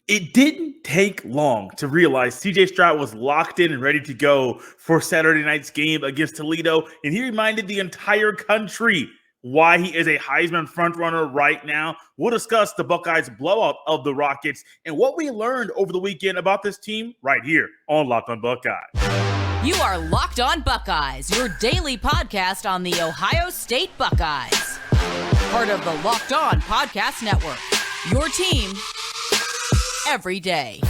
It didn't take long to realize CJ Stroud was locked in and ready to go for Saturday night's game against Toledo, and he reminded the entire country why he is a Heisman frontrunner right now. We'll discuss the Buckeyes' blowout of the Rockets and what we learned over the weekend about this team right here on Locked on Buckeyes. You are Locked on Buckeyes, your daily podcast on the Ohio State Buckeyes. Part of the Locked on Podcast Network, your team every day.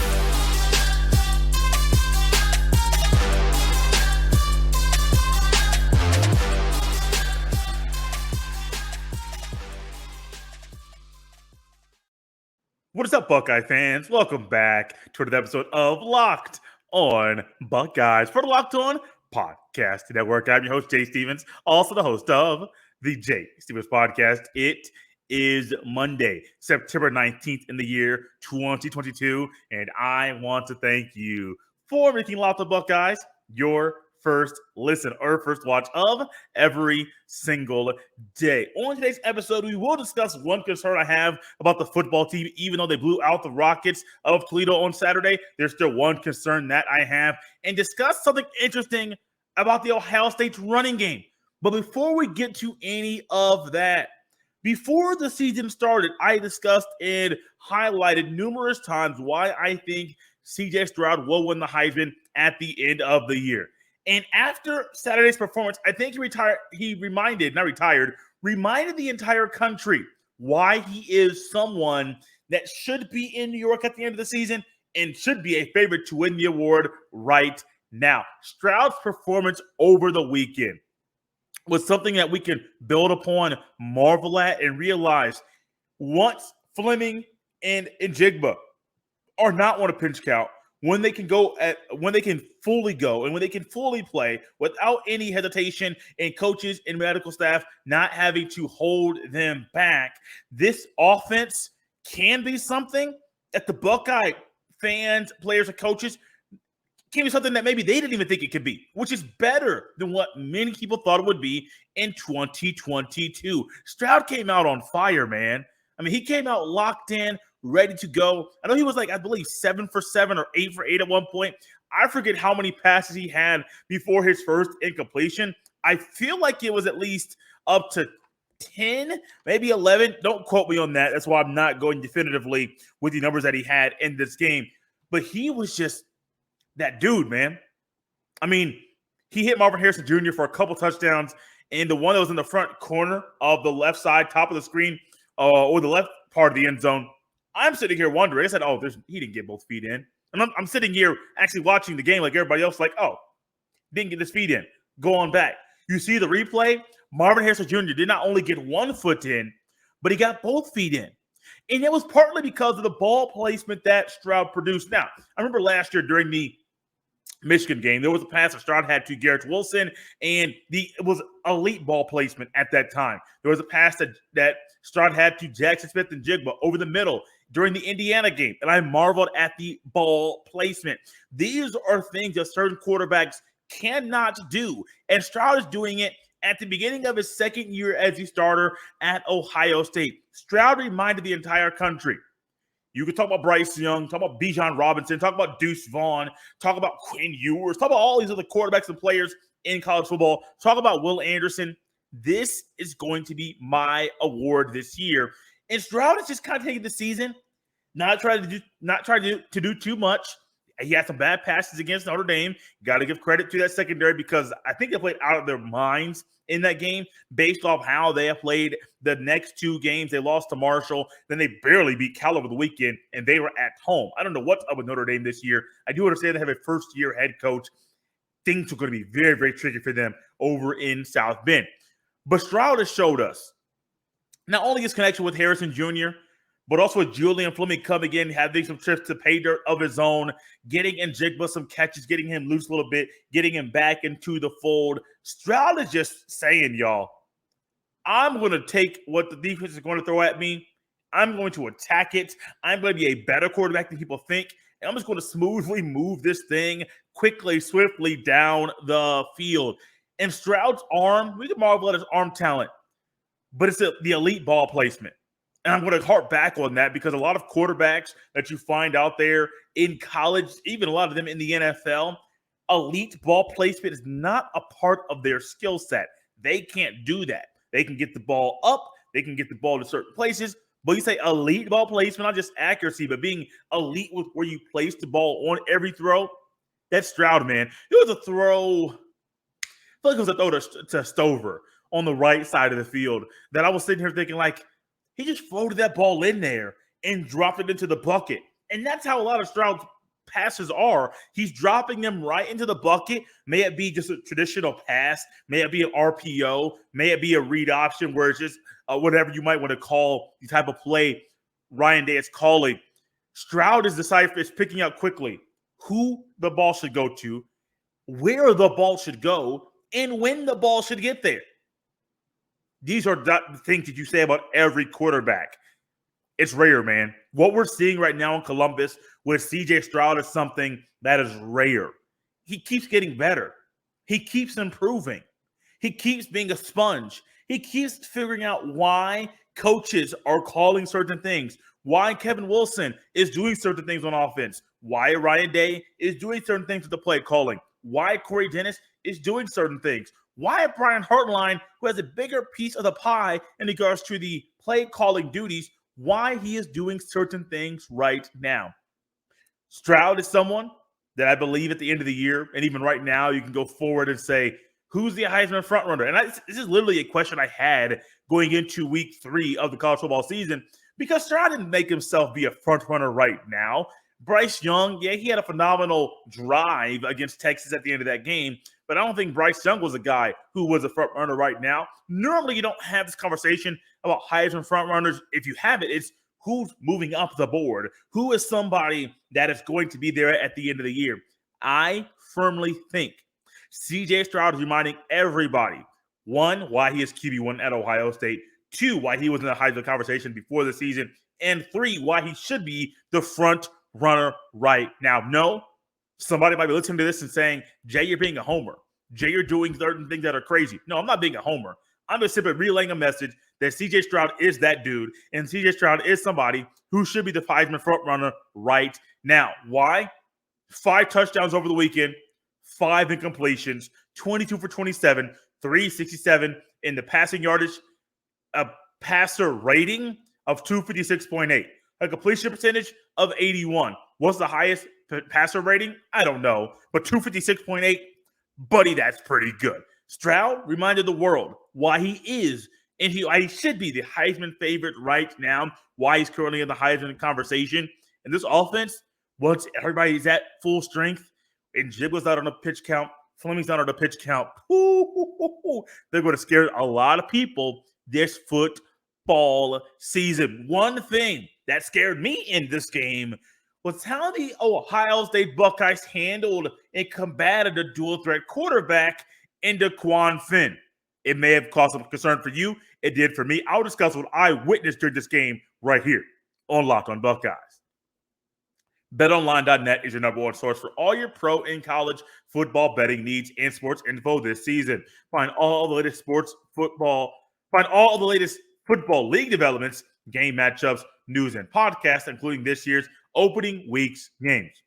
What is up, Buckeye fans? Welcome back to another episode of Locked on Buckeyes for the Locked on Podcast Network. I'm your host, Jay Stevens, also the host of the Jay Stevens Podcast. It is Monday, September 19th in the year 2022, and I want to thank you for making Locked on Buckeyes your first listen or first watch of every single day. On today's episode, we will discuss one concern I have about the football team. Even though they blew out the Rockets of Toledo on Saturday, there's still one concern that I have, and discuss something interesting about the Ohio State's running game. But before we get to any of that, before the season started, I discussed and highlighted numerous times why I think CJ Stroud will win the Heisman at the end of the year. And after Saturday's performance, I think he reminded the entire country why he is someone that should be in New York at the end of the season and should be a favorite to win the award right now. Stroud's performance over the weekend was something that we can build upon, marvel at, and realize once Fleming and Njigba are not on a pinch count, when they can fully go and when they can fully play without any hesitation, and coaches and medical staff not having to hold them back, this offense can be something that the Buckeye fans, players, and coaches can be something that maybe they didn't even think it could be, which is better than what many people thought it would be in 2022. Stroud came out on fire, man. I mean, he came out locked in, ready to go. I know he was I believe 7 for 7 or 8 for 8 at one point. I forget how many passes he had before his first incompletion. I feel like it was at least up to 10, maybe 11. Don't quote me on that. That's why I'm not going definitively with the numbers that he had in this game. But he was just that dude, man. I mean, he hit Marvin Harrison Jr. for a couple touchdowns, and the one that was in the front corner of the left side, top of the screen, or the left part of the end zone, I'm sitting here wondering. I said, he didn't get both feet in. And I'm sitting here actually watching the game like everybody else, didn't get his feet in. Go on back. You see the replay, Marvin Harrison Jr. did not only get 1 foot in, but he got both feet in. And it was partly because of the ball placement that Stroud produced. Now, I remember last year during the Michigan game, there was a pass that Stroud had to Garrett Wilson, and it was elite ball placement at that time. There was a pass that Stroud had to Jackson Smith and Jigba over the middle during the Indiana game, and I marveled at the ball placement. These are things that certain quarterbacks cannot do, and Stroud is doing it at the beginning of his second year as a starter at Ohio State. Stroud reminded the entire country. You could talk about Bryce Young, talk about Bijan Robinson, talk about Deuce Vaughn, talk about Quinn Ewers, talk about all these other quarterbacks and players in college football, talk about Will Anderson. This is going to be my award this year. And Stroud is just kind of taking the season, not trying to do too much. He had some bad passes against Notre Dame. Got to give credit to that secondary because I think they played out of their minds in that game based off how they have played the next 2 games. They lost to Marshall. Then they barely beat Cal over the weekend, and they were at home. I don't know what's up with Notre Dame this year. I do understand they have a first-year head coach. Things are going to be very, very tricky for them over in South Bend. But Stroud has showed us not only his connection with Harrison Jr., but also with Julian Fleming coming in, having some trips to pay dirt of his own, getting Njigba some catches, getting him loose a little bit, getting him back into the fold. Stroud is just saying, y'all, I'm going to take what the defense is going to throw at me. I'm going to attack it. I'm going to be a better quarterback than people think. And I'm just going to smoothly move this thing quickly, swiftly down the field. And Stroud's arm, we can marvel at his arm talent, but it's the elite ball placement. And I'm going to harp back on that because a lot of quarterbacks that you find out there in college, even a lot of them in the NFL, elite ball placement is not a part of their skill set. They can't do that. They can get the ball up. They can get the ball to certain places. But you say elite ball placement, not just accuracy, but being elite with where you place the ball on every throw. That's Stroud, man. It was a throw. I feel like it was a throw to Stover on the right side of the field that I was sitting here thinking, like, he just floated that ball in there and dropped it into the bucket. And that's how a lot of Stroud's passes are. He's dropping them right into the bucket. May it be just a traditional pass. May it be an RPO. May it be a read option where it's just whatever you might want to call the type of play Ryan Day is calling. Stroud is picking out quickly who the ball should go to, where the ball should go, and when the ball should get there. These are the things that you say about every quarterback. It's rare, man. What we're seeing right now in Columbus with CJ Stroud is something that is rare. He keeps getting better. He keeps improving. He keeps being a sponge. He keeps figuring out why coaches are calling certain things, why Kevin Wilson is doing certain things on offense, why Ryan Day is doing certain things with the play calling, why Corey Dennis is doing certain things, why Brian Hartline, who has a bigger piece of the pie in regards to the play calling duties, why he is doing certain things right now. Stroud is someone that I believe at the end of the year, and even right now, you can go forward and say, who's the Heisman frontrunner? And this is literally a question I had going into week 3 of the college football season because Stroud didn't make himself be a frontrunner right now. Bryce Young, yeah, he had a phenomenal drive against Texas at the end of that game, but I don't think Bryce Young was a guy who was a frontrunner right now. Normally, you don't have this conversation about Heisman frontrunners. If you have it, it's who's moving up the board, who is somebody that is going to be there at the end of the year. I firmly think CJ Stroud is reminding everybody, 1, why he is QB1 at Ohio State, 2, why he was in the Heisman conversation before the season, and 3, why he should be the front runner right now. No, somebody might be listening to this and saying, Jay, you're being a homer. Jay, you're doing certain things that are crazy. No, I'm not being a homer. I'm just simply relaying a message that CJ Stroud is that dude, and CJ Stroud is somebody who should be the Heisman front runner right now. Why? 5 touchdowns over the weekend, 5 incompletions, 22 for 27, 367 in the passing yardage, a passer rating of 256.8, a completion percentage of 81. What's the highest passer rating? I don't know, but 256.8, buddy, that's pretty good. Stroud reminded the world why he is, and he should be the Heisman favorite right now, why he's currently in the Heisman conversation. And this offense, once everybody's at full strength, and Jigba's not on a pitch count, Fleming's not on a pitch count, they're going to scare a lot of people this football season. One thing that scared me in this game was how the Ohio State Buckeyes handled and combated a dual-threat quarterback in DeQuan Finn. It may have caused some concern for you. It did for me. I'll discuss what I witnessed during this game right here on Locked on Buckeyes. BetOnline.net is your number one source for all your pro and college football betting needs and sports info this season. Find all the latest football league developments, game matchups, news, and podcasts, including this year's opening week's games.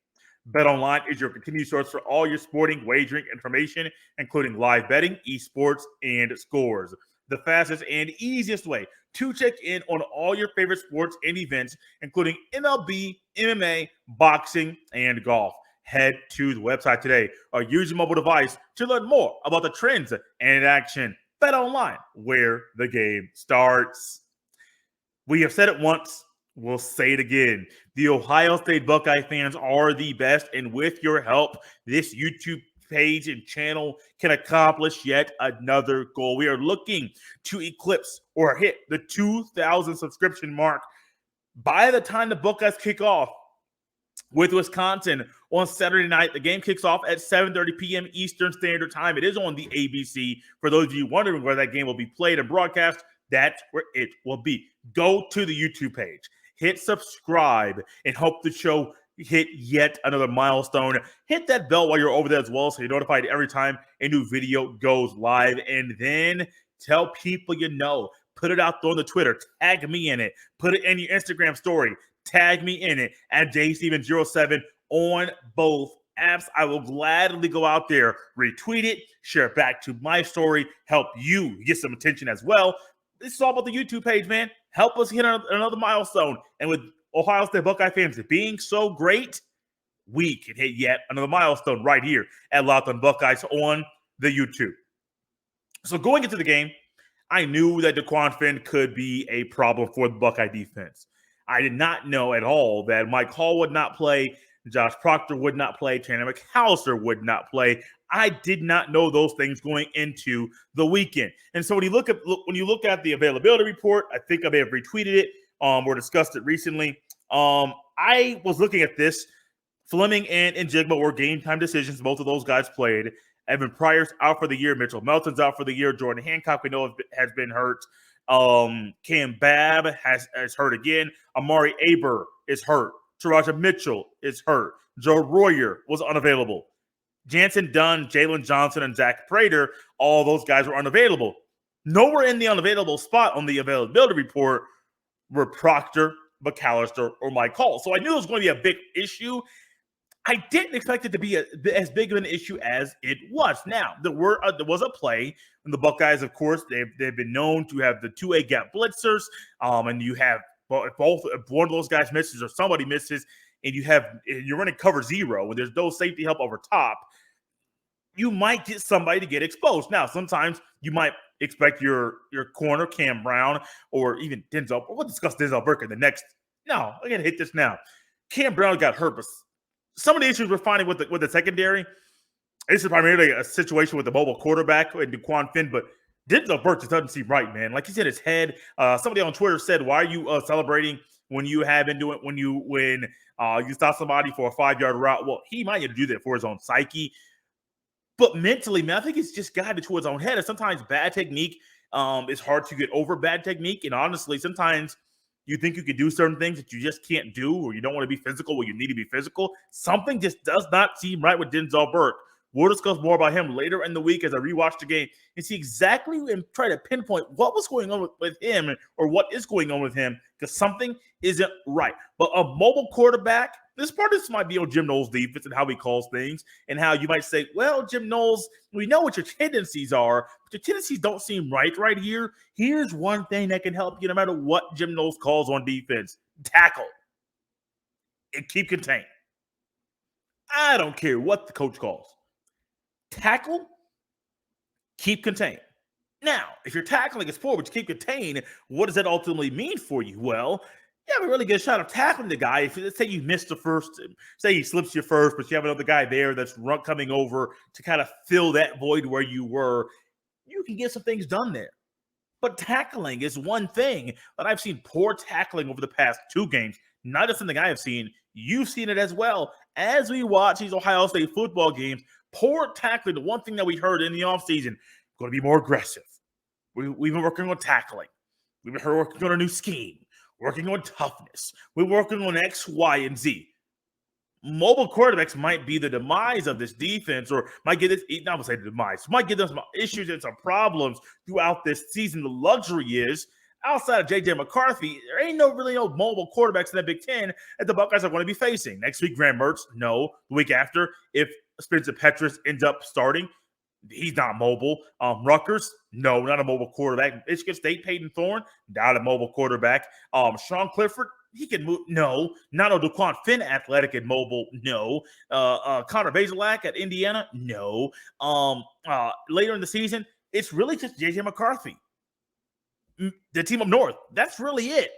BetOnline is your continued source for all your sporting wagering information, including live betting, esports, and scores. The fastest and easiest way to check in on all your favorite sports and events, including MLB, MMA, boxing, and golf. Head to the website today or use your mobile device to learn more about the trends and action. BetOnline, where the game starts. We have said it once. We'll say it again. The Ohio State Buckeye fans are the best, and with your help, this YouTube page and channel can accomplish yet another goal. We are looking to eclipse or hit the 2,000 subscription mark by the time the Buckeyes kick off with Wisconsin on Saturday night. The game kicks off at 7:30 p.m. Eastern Standard Time. It is on the ABC. For those of you wondering where that game will be played and broadcast, that's where it will be. Go to the YouTube page. Hit subscribe and hope the show hit yet another milestone. Hit that bell while you're over there as well so you're notified every time a new video goes live. And then tell people you know. put it out there on the Twitter, tag me in it, put it in your Instagram story, tag me in it at jsteven07 on both apps. I will gladly go out there, retweet it, share it back to my story, help you get some attention as well. This is all about the YouTube page, man. Help us hit another milestone. And with Ohio State Buckeye fans being so great, we can hit yet another milestone right here at Locked on Buckeyes on the YouTube. So going into the game, I knew that Daquan Finn could be a problem for the Buckeye defense. I did not know at all that Mike Hall would not play, Josh Proctor would not play, Tanner McAllister would not play. I did not know those things going into the weekend. And so when you look at the availability report, I think I may have retweeted it or discussed it recently. I was looking at this. Fleming and Njigba were game time decisions. Both of those guys played. Evan Pryor's out for the year. Mitchell Melton's out for the year. Jordan Hancock, we know, has been hurt. Cam Babb has hurt again. Amari Aber is hurt. Taraja Mitchell is hurt. Joe Royer was unavailable. Jansen Dunn, Jalen Johnson, and Zach Prater, all those guys were unavailable. Nowhere in the unavailable spot on the availability report were Proctor, McAllister, or Mike Hall. So I knew it was going to be a big issue. I didn't expect it to be as big of an issue as it was. Now, there was a play, and the Buckeyes, of course, they've been known to have the 2A gap blitzers, and you have if one of those guys misses or somebody misses, and you're running cover zero, and there's no safety help over top, you might get somebody to get exposed. Now, sometimes you might expect your corner, Cam Brown, or even Denzel. We'll discuss Denzel Burke in the next. No, I got to hit this now. Cam Brown got hurt, but some of the issues we're finding with the secondary, this is primarily a situation with the mobile quarterback and Daquan Finn, but Denzel Burke just doesn't seem right, man. Like he's in his head. Somebody on Twitter said, "Why are you celebrating when you have been doing when you stop somebody for a 5-yard route?" Well, he might need to do that for his own psyche, but mentally, man, I think it's just guided to his own head. And sometimes bad technique is hard to get over bad technique, and honestly, sometimes you think you can do certain things that you just can't do, or you don't want to be physical where you need to be physical. Something just does not seem right with Denzel Burke. We'll discuss more about him later in the week as I rewatch the game and see exactly and try to pinpoint what was going on with him or what is going on with him, because something isn't right. But a mobile quarterback, this might be on Jim Knowles' defense and how he calls things, and how you might say, well, Jim Knowles, we know what your tendencies are, but your tendencies don't seem right here. Here's one thing that can help you no matter what Jim Knowles calls on defense. Tackle and keep contained. I don't care what the coach calls. Tackle, keep contained. Now, if you're tackling as forward, keep contained, what does that ultimately mean for you? Well, you have a really good shot of tackling the guy. If let's say you missed the first, say he slips you first, but you have another guy there that's coming over to kind of fill that void where you were, you can get some things done there. But tackling is one thing that I've seen poor tackling over the past 2 games. Not just something I have seen. You've seen it as well. As we watch these Ohio State football games, poor tackling, the one thing that we heard in the offseason, going to be more aggressive. We've been working on tackling. We've been working on a new scheme, working on toughness. We're working on X, Y, and Z. Mobile quarterbacks might be the demise of this defense, or might get this, not to say the demise, might get them some issues and some problems throughout this season. The luxury is, outside of J.J. McCarthy, there ain't really no mobile quarterbacks in the Big Ten that the Buckeyes are going to be facing. Next week, Graham Mertz, no. The week after, if Spencer Petras ends up starting, he's not mobile. Rutgers, no, not a mobile quarterback. Michigan State, Peyton Thorne, not a mobile quarterback. Sean Clifford, he can move. No, not a Daquan Finn, athletic and mobile. No. Connor Bazelak at Indiana. No. Later in the season, it's really just J.J. McCarthy, the team up north. That's really it.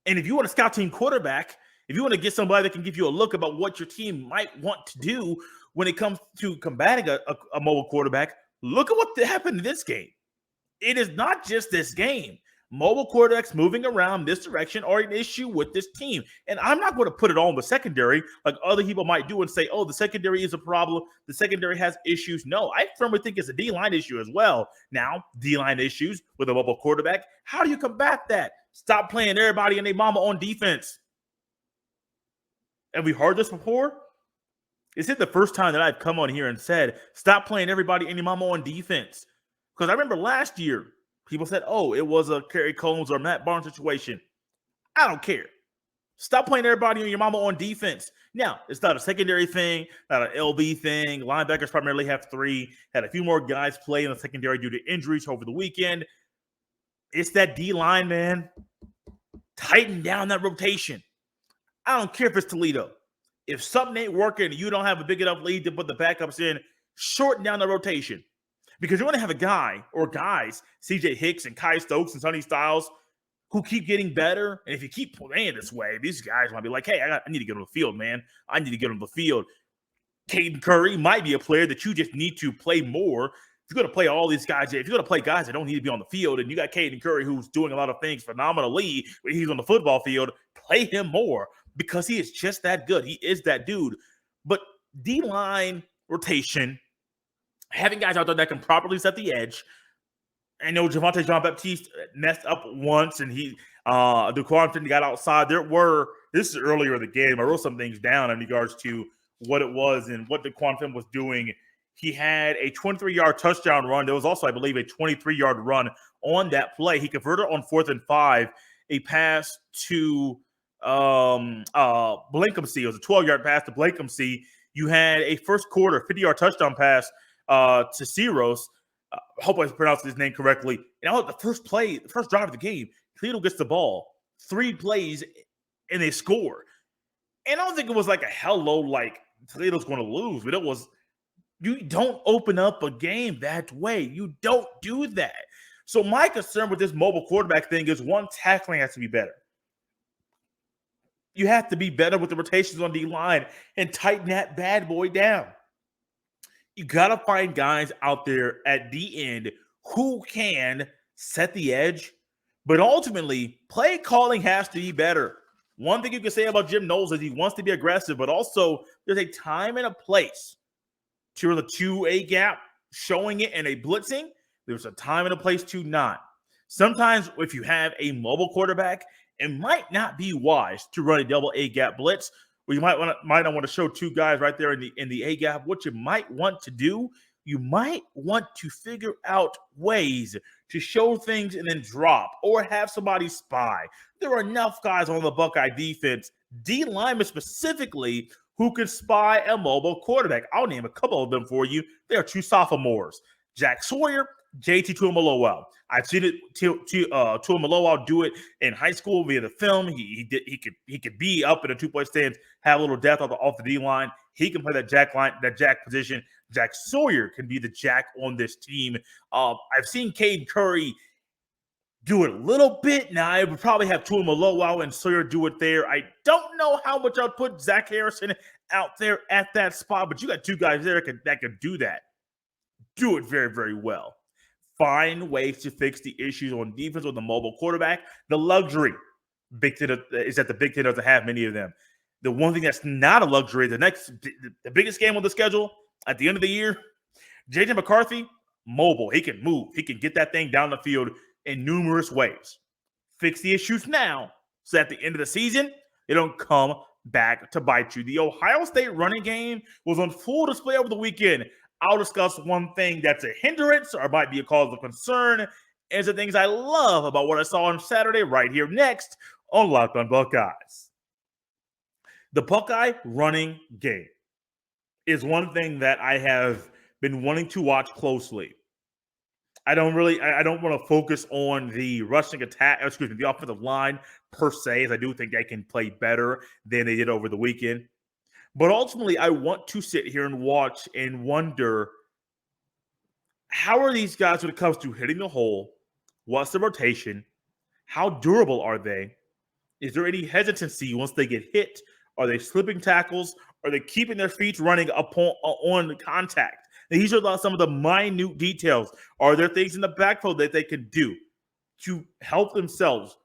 And if you want a scout team quarterback, if you want to get somebody that can give you a look about what your team might want to do when it comes to combating a mobile quarterback, look at what happened in this game. It is not just this game. Mobile quarterbacks moving around this direction are an issue with this team. And I'm not going to put it all in the secondary like other people might do and say, oh, the secondary is a problem. The secondary has issues. No, I firmly think it's a D-line issue as well. Now, D-line issues with a mobile quarterback. How do you combat that? Stop playing everybody and their mama on defense. Have we heard this before? Is it the first time that I've come on here and said, stop playing everybody and your mama on defense? Because I remember last year, People said, oh, it was a Kerry Combs or Matt Barnes situation. I don't care. Stop playing everybody and your mama on defense. Now, it's not a secondary thing, not an LB thing. Linebackers primarily have 3. Had a few more guys play in the secondary due to injuries over the weekend. It's that D-line, man. Tighten down that rotation. I don't care if it's Toledo. If something ain't working and you don't have a big enough lead to put the backups in, shorten down the rotation. Because you want to have a guy or guys, CJ Hicks and Kai Stokes and Sonny Styles, who keep getting better. And if you keep playing this way, these guys might be like, hey, I need to get on the field, man. I need to get on the field. Caden Curry might be a player that you just need to play more. If you're going to play all these guys, if you're going to play guys that don't need to be on the field, and you got Caden Curry who's doing a lot of things phenomenally when he's on the football field, play him more because he is just that good. He is that dude. But D-line rotation, having guys out there that can properly set the edge. I know Javonte Jean-Baptiste messed up once, and DeQuan Fenton got outside. This is earlier in the game. I wrote some things down in regards to what it was and what DeQuan Fenton was doing. He had a 23-yard touchdown run. There was also, I believe, a 23-yard run on that play. He converted on 4th and 5, a pass to Blankumsey. It was a 12-yard pass to Blankumsey. You had a first quarter 50-yard touchdown pass to Ciros. I hope I pronounced his name correctly. And the first drive of the game, Toledo gets the ball, 3 plays, and they score. And I don't think it was like a hello, like Toledo's going to lose, but it was, you don't open up a game that way. You don't do that. So my concern with this mobile quarterback thing is, one, tackling has to be better. You have to be better with the rotations on D-line and tighten that bad boy down. You got to find guys out there at the end who can set the edge, but ultimately play calling has to be better. One thing you can say about Jim Knowles is he wants to be aggressive, but also there's a time and a place to the 2A gap, showing it and a blitzing. There's a time and a place to not. Sometimes if you have a mobile quarterback, it might not be wise to run a double A gap blitz, where you might not want to show 2 guys right there in the A gap. What you might want to do, you might want to figure out ways to show things and then drop, or have somebody spy. There are enough guys on the Buckeye defense, D linemen specifically, who can spy a mobile quarterback. I'll name a couple of them for you. They are 2 sophomores, Jack Sawyer, JT Tuimoloau. I've seen it Tuimoloau do it in high school via the film. He could be up in a 2-point stance, have a little depth off the D line. He can play that jack position. Jack Sawyer can be the jack on this team. I've seen Caden Curry do it a little bit. Now I would probably have Tuimoloau and Sawyer do it there. I don't know how much I'll put Zach Harrison out there at that spot, but you got 2 guys there that could do that. Do it very, very well. Find ways to fix the issues on defense with the mobile quarterback. The luxury is that the Big Ten doesn't have many of them. The one thing that's not a luxury, the biggest game on the schedule at the end of the year, J.J. McCarthy, mobile. He can move. He can get that thing down the field in numerous ways. Fix the issues now so at the end of the season, they don't come back to bite you. The Ohio State running game was on full display over the weekend. I'll discuss one thing that's a hindrance or might be a cause of concern, and the things I love about what I saw on Saturday right here next on Locked on Buckeyes. The Buckeye running game is one thing that I have been wanting to watch closely. I don't want to focus on the rushing attack, the offensive line per se, as I do think they can play better than they did over the weekend. But ultimately, I want to sit here and watch and wonder, how are these guys when it comes to hitting the hole? What's the rotation? How durable are they? Is there any hesitancy once they get hit? Are they slipping tackles? Are they keeping their feet running on contact? These are some of the minute details. Are there things in the backfield that they can do to help themselves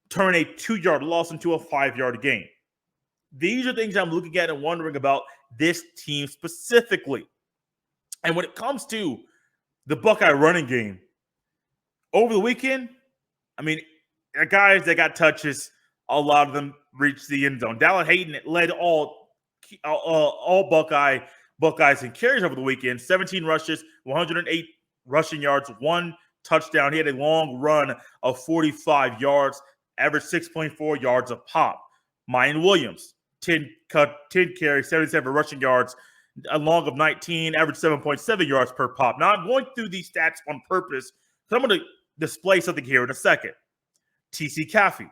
turn a 2-yard loss into a 5-yard gain? These are things I'm looking at and wondering about this team specifically. And when it comes to the Buckeye running game, over the weekend, I mean, guys that got touches, a lot of them reached the end zone. Dallin Hayden led all Buckeyes in carries over the weekend. 17 rushes, 108 rushing yards, 1 touchdown. He had a long run of 45 yards, averaged 6.4 yards a pop. Mayan Williams, 10 carries, 77 rushing yards, a long of 19, average 7.7 yards per pop. Now, I'm going through these stats on purpose because I'm going to display something here in a second. TC Caffey,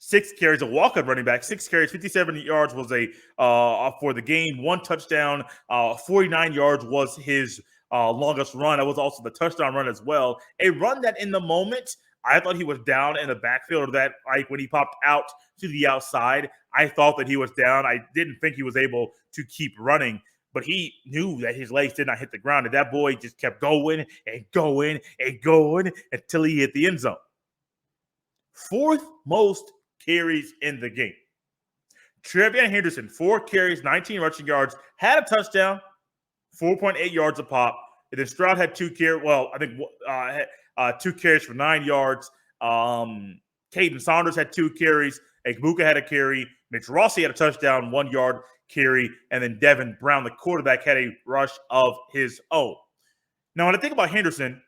6 carries, a walk-on running back, 6 carries, 57 yards was for the game, 1 touchdown, 49 yards was his longest run. That was also the touchdown run as well. A run that in the moment, I thought he was down in the backfield, or that like when he popped out to the outside, I thought that he was down. I didn't think he was able to keep running, but he knew that his legs did not hit the ground, and that boy just kept going and going and going until he hit the end zone. 4th most carries in the game. Trevion Henderson, 4 carries, 19 rushing yards, had a touchdown, 4.8 yards a pop. And then Stroud had 2 carries. Well, I think 2 carries for 9 yards. Caden Saunders had 2 carries. Egbuka had a carry. Mitch Rossi had a touchdown, 1 yard carry. And then Devin Brown, the quarterback, had a rush of his own. Now, when I think about Henderson,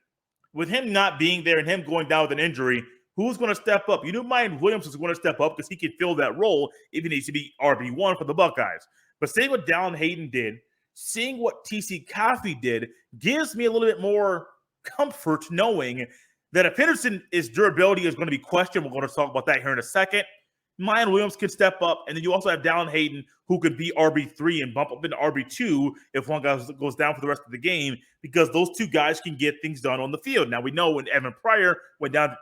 with him not being there and him going down with an injury, who's going to step up? You knew Mayan Williams was going to step up because he could fill that role if he needs to be RB1 for the Buckeyes. But seeing what Dallin Hayden did, seeing what TC Caffey did, gives me a little bit more comfort knowing that if Henderson's durability is going to be questioned, we're going to talk about that here in a second, Mayan Williams can step up, and then you also have Dallin Hayden, who could be RB3 and bump up into RB2 if one guy goes down for the rest of the game, because those 2 guys can get things done on the field. Now, we know when Evan Pryor went down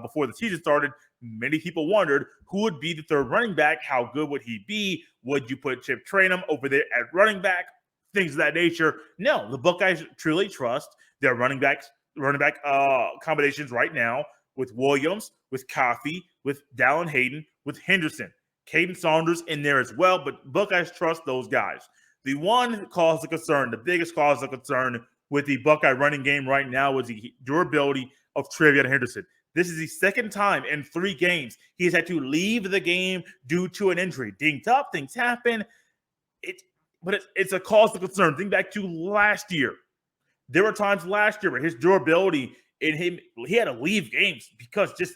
before the season started, many people wondered who would be the 3rd running back, how good would he be, would you put Chip Trayanum over there at running back, things of that nature. No, the Buckeyes truly trust their running back combinations right now with Williams, with Caffey, with Dallin Hayden, with Henderson. Caden Saunders in there as well, but Buckeyes trust those guys. The one cause of concern, the biggest cause of concern with the Buckeye running game right now is the durability of Trevion Henderson. This is the 2nd time in 3 games he has had to leave the game due to an injury. Dinged up, things happen. But it's a cause of concern. Think back to last year. There were times last year where his durability in him, he had to leave games because just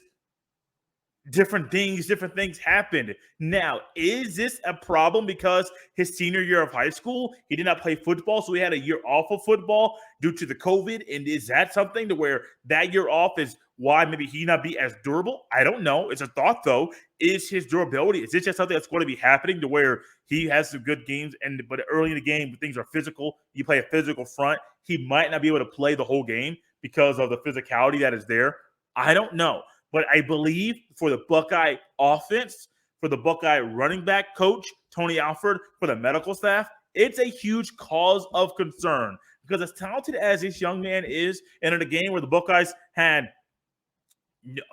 different things happened. Now, is this a problem because his senior year of high school, he did not play football, so he had a year off of football due to the COVID? And is that something to where that year off is why maybe he not be as durable? I don't know. It's a thought, though. Is his durability, is this just something that's going to be happening to where he has some good games, but early in the game, when things are physical, you play a physical front, he might not be able to play the whole game because of the physicality that is there? I don't know. But I believe for the Buckeye offense, for the Buckeye running back coach, Tony Alford, for the medical staff, it's a huge cause of concern. Because as talented as this young man is, and in a game where the Buckeyes had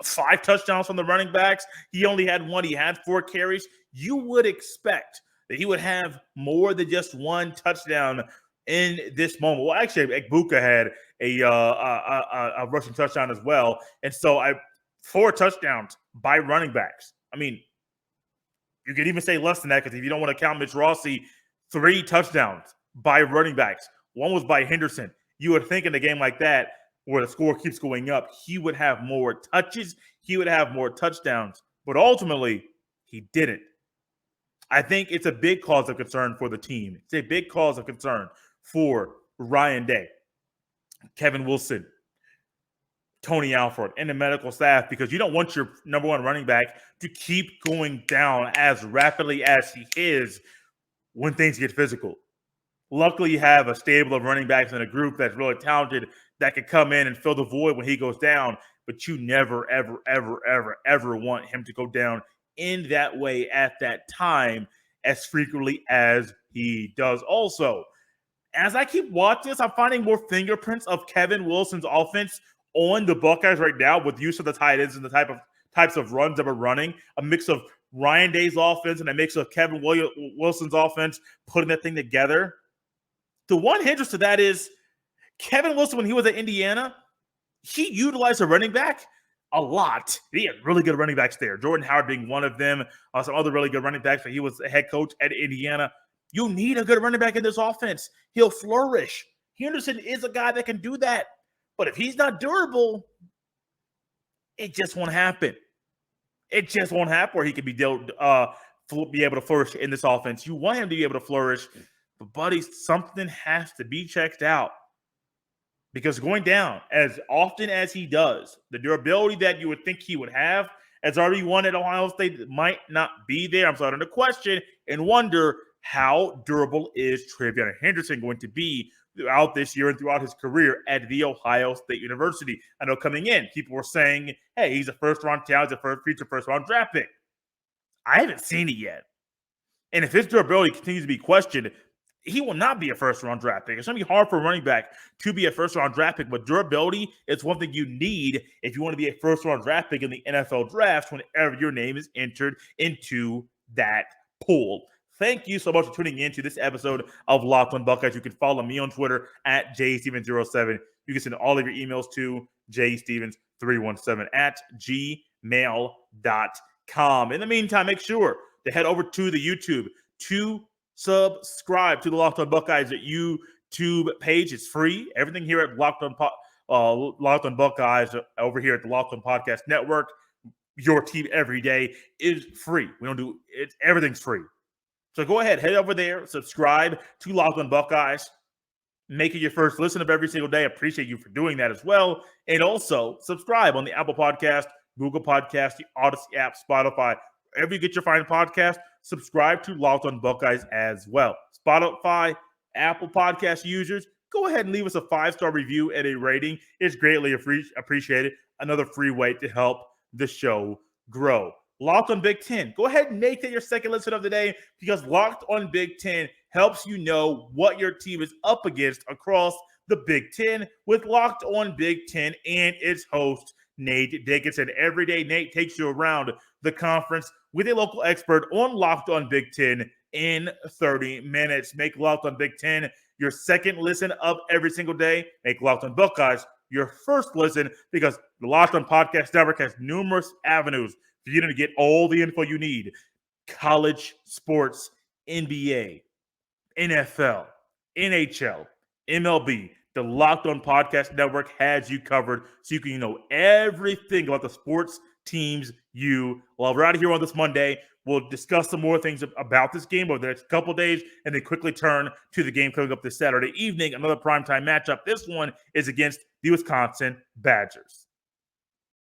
5 touchdowns from the running backs, he only had 1, he had 4 carries, you would expect that he would have more than just 1 touchdown in this moment. Well, actually, Egbuka had a rushing touchdown as well. And so 4 touchdowns by running backs. I mean, you could even say less than that because if you don't want to count Mitch Rossi, 3 touchdowns by running backs. 1 was by Henderson. You would think in a game like that where the score keeps going up, he would have more touches, he would have more touchdowns. But ultimately, he didn't. I think it's a big cause of concern for the team. It's a big cause of concern for Ryan Day, Kevin Wilson, Tony Alford, and the medical staff, because you don't want your number 1 running back to keep going down as rapidly as he is when things get physical. Luckily, you have a stable of running backs in a group that's really talented that can come in and fill the void when he goes down, but you never, ever, ever, ever, ever want him to go down in that way at that time as frequently as he does. Also, as I keep watching this, I'm finding more fingerprints of Kevin Wilson's offense on the Buckeyes right now with use of the tight ends and the types of runs that we're running. A mix of Ryan Day's offense and a mix of Kevin Wilson's offense, putting that thing together. The one hindrance to that is Kevin Wilson, when he was at Indiana, he utilized a running back a lot. He had really good running backs there. Jordan Howard being one of them. Some other really good running backs. He was a head coach at Indiana. You need a good running back in this offense. He'll flourish. Henderson is a guy that can do that. But if he's not durable, It just won't happen. It just won't happen where he could be able to flourish in this offense. You want him to be able to flourish, but buddy, something has to be checked out. Because going down as often as he does, the durability that you would think he would have as RB1 at Ohio State might not be there. I'm starting to question and wonder, how durable is Travion Henderson going to be throughout this year and throughout his career at The Ohio State University? I know coming in, people were saying, hey, he's a first-round talent, he's a future first-round draft pick. I haven't seen it yet. And if his durability continues to be questioned, he will not be a first-round draft pick. It's going to be hard for a running back to be a first-round draft pick, but durability is one thing you need if you want to be a first-round draft pick in the NFL draft whenever your name is entered into that pool. Thank you so much for tuning in to this episode of Locked on Buckeyes. You can follow me on Twitter at jstevens07. You can send all of your emails to jstevens317 at gmail.com. In the meantime, make sure to head over to the YouTube to subscribe to the Locked on Buckeyes YouTube page. It's free. Everything here at Locked on Buckeyes over here at the Locked on Podcast Network, your team every day, is free. We don't do it. Everything's free. So go ahead, head over there, subscribe to Locked on Buckeyes. Make it your first listen of every single day. Appreciate you for doing that as well. And also subscribe on the Apple Podcast, Google Podcast, the Odyssey app, Spotify. Wherever you get your fine podcast, subscribe to Locked on Buckeyes as well. Spotify, Apple Podcast users, go ahead and leave us a 5-star review and a rating. It's greatly appreciated. Another free way to help the show grow. Locked on Big Ten. Go ahead and make that your second listen of the day, because Locked on Big Ten helps you know what your team is up against across the Big Ten with Locked on Big Ten and its host, Nate Dickinson. Every day, Nate takes you around the conference with a local expert on Locked on Big Ten in 30 minutes. Make Locked on Big Ten your second listen of every single day. Make Locked on Buckeyes your first listen, because the Locked on Podcast Network has numerous avenues for you to get all the info you need. College sports, NBA, NFL, NHL, MLB. The Locked on Podcast Network has you covered, so you can know everything about the sports teams you love. We're out of here on this Monday. We'll discuss some more things about this game over the next couple days, and then quickly turn to the game coming up this Saturday evening, another primetime matchup. This one is against the Wisconsin Badgers.